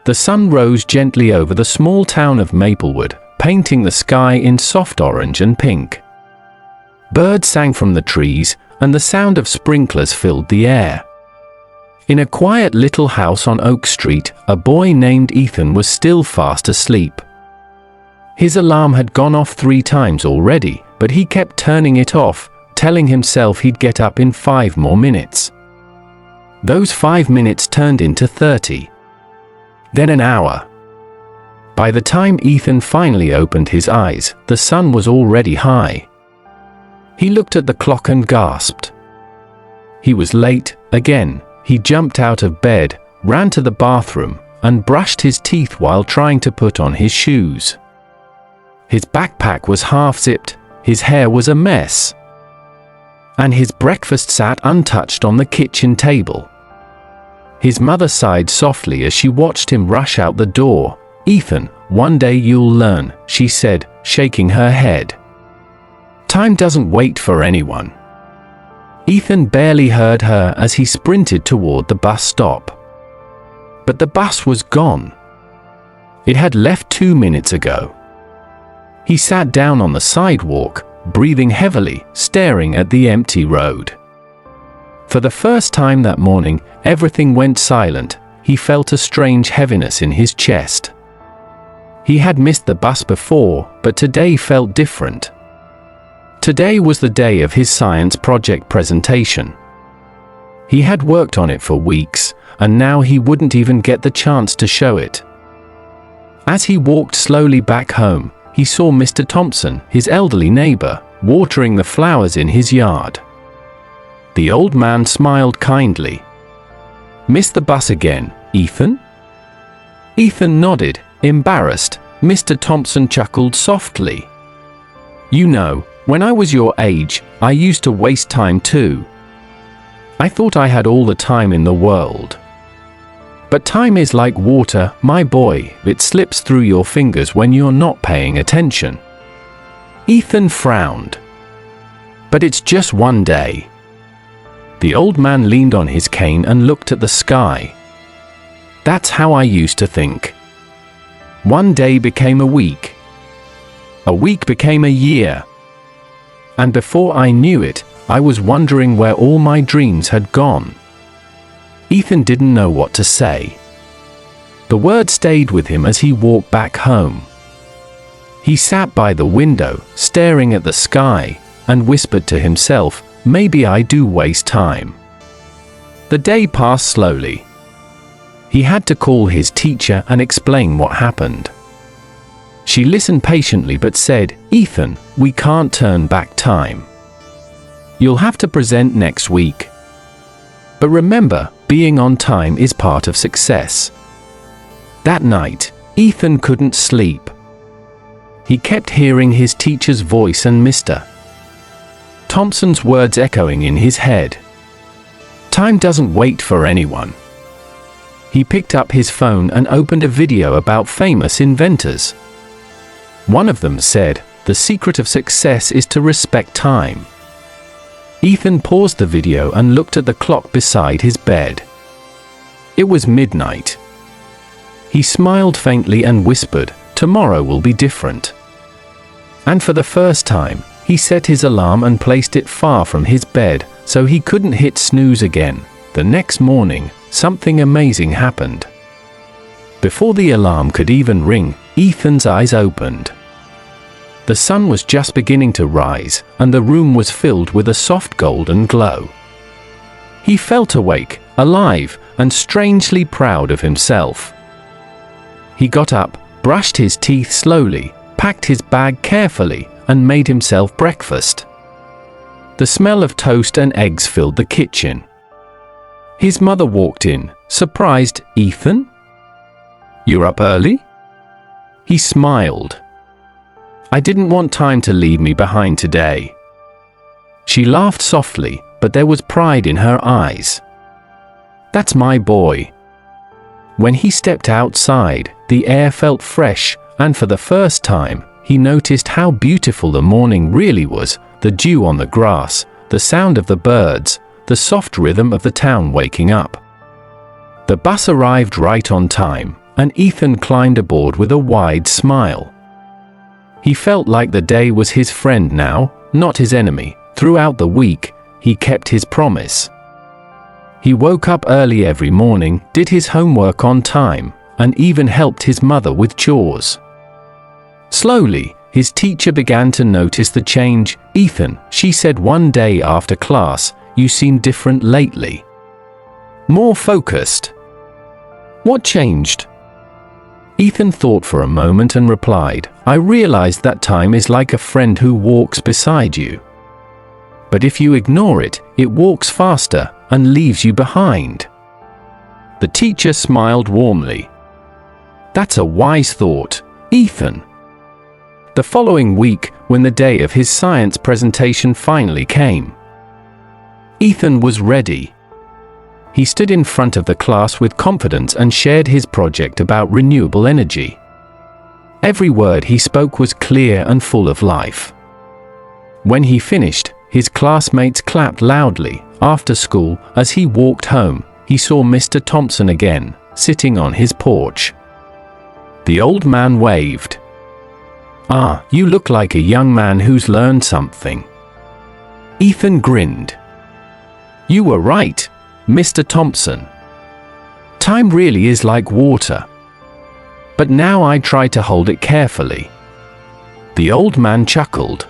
The sun rose gently over the small town of Maplewood, painting the sky in soft orange and pink. Birds sang from the trees, and the sound of sprinklers filled the air. In a quiet little house on Oak Street, a boy named Ethan was still fast asleep. His alarm had gone off 3 times already, but he kept turning it off, telling himself he'd get up in 5 more minutes. Those 5 minutes turned into 30. Then an hour. By the time Ethan finally opened his eyes, the sun was already high. He looked at the clock and gasped. He was late, again. He jumped out of bed, ran to the bathroom, and brushed his teeth while trying to put on his shoes. His backpack was half-zipped, his hair was a mess. And his breakfast sat untouched on the kitchen table. His mother sighed softly as she watched him rush out the door. "Ethan, one day you'll learn," she said, shaking her head. "Time doesn't wait for anyone." Ethan barely heard her as he sprinted toward the bus stop. But the bus was gone. It had left 2 minutes ago. He sat down on the sidewalk, breathing heavily, staring at the empty road. For the first time that morning, everything went silent. He felt a strange heaviness in his chest. He had missed the bus before, but today felt different. Today was the day of his science project presentation. He had worked on it for weeks, and now he wouldn't even get the chance to show it. As he walked slowly back home, he saw Mr. Thompson, his elderly neighbor, watering the flowers in his yard. The old man smiled kindly. "Missed the bus again, Ethan?" Ethan nodded, embarrassed. Mr. Thompson chuckled softly. "You know, when I was your age, I used to waste time too. I thought I had all the time in the world. But time is like water, my boy, it slips through your fingers when you're not paying attention." Ethan frowned. "But it's just one day." The old man leaned on his cane and looked at the sky. "That's how I used to think. One day became a week. A week became a year. And before I knew it, I was wondering where all my dreams had gone." Ethan didn't know what to say. The word stayed with him as he walked back home. He sat by the window, staring at the sky, and whispered to himself, "Maybe I do waste time." The day passed slowly. He had to call his teacher and explain what happened. She listened patiently but said, "Ethan, we can't turn back time. You'll have to present next week. But remember, being on time is part of success." That night, Ethan couldn't sleep. He kept hearing his teacher's voice and Mr. Thompson's words echoing in his head. Time doesn't wait for anyone. He picked up his phone and opened a video about famous inventors. One of them said, "The secret of success is to respect time." Ethan paused the video and looked at the clock beside his bed. It was midnight. He smiled faintly and whispered, "Tomorrow will be different." And for the first time, he set his alarm and placed it far from his bed, so he couldn't hit snooze again. The next morning, something amazing happened. Before the alarm could even ring, Ethan's eyes opened. The sun was just beginning to rise, and the room was filled with a soft golden glow. He felt awake, alive, and strangely proud of himself. He got up, brushed his teeth slowly, packed his bag carefully, and made himself breakfast. The smell of toast and eggs filled the kitchen. His mother walked in, surprised. "Ethan? You're up early?" He smiled. "I didn't want time to leave me behind today." She laughed softly, but there was pride in her eyes. "That's my boy." When he stepped outside, the air felt fresh, and for the first time, he noticed how beautiful the morning really was, the dew on the grass, the sound of the birds, the soft rhythm of the town waking up. The bus arrived right on time, and Ethan climbed aboard with a wide smile. He felt like the day was his friend now, not his enemy. Throughout the week, he kept his promise. He woke up early every morning, did his homework on time, and even helped his mother with chores. Slowly, his teacher began to notice the change. "Ethan," she said one day after class, "you seem different lately. More focused. What changed?" Ethan thought for a moment and replied, "I realized that time is like a friend who walks beside you. But if you ignore it, it walks faster and leaves you behind." The teacher smiled warmly. "That's a wise thought, Ethan." The following week, when the day of his science presentation finally came, Ethan was ready. He stood in front of the class with confidence and shared his project about renewable energy. Every word he spoke was clear and full of life. When he finished, his classmates clapped loudly. After school, as he walked home, he saw Mr. Thompson again, sitting on his porch. The old man waved. "Ah, you look like a young man who's learned something." Ethan grinned. "You were right, Mr. Thompson. Time really is like water. But now I try to hold it carefully." The old man chuckled.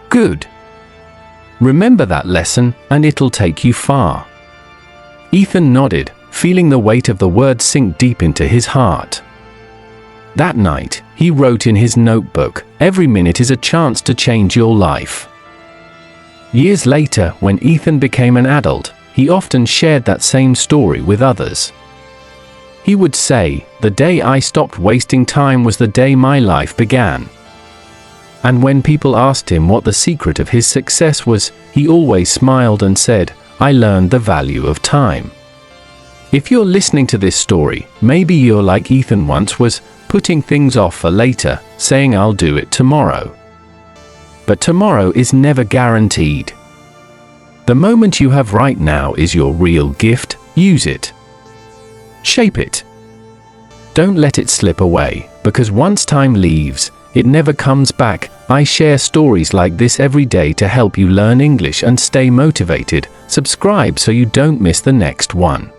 "Good. Remember that lesson, and it'll take you far." Ethan nodded, feeling the weight of the words sink deep into his heart. That night, he wrote in his notebook, "Every minute is a chance to change your life." Years later, when Ethan became an adult, he often shared that same story with others. He would say, "The day I stopped wasting time was the day my life began." And when people asked him what the secret of his success was, he always smiled and said, "I learned the value of time." If you're listening to this story, maybe you're like Ethan once was, putting things off for later, saying "I'll do it tomorrow." But tomorrow is never guaranteed. The moment you have right now is your real gift. Use it. Shape it. Don't let it slip away, because once time leaves, it never comes back. I share stories like this every day to help you learn English and stay motivated. Subscribe so you don't miss the next one.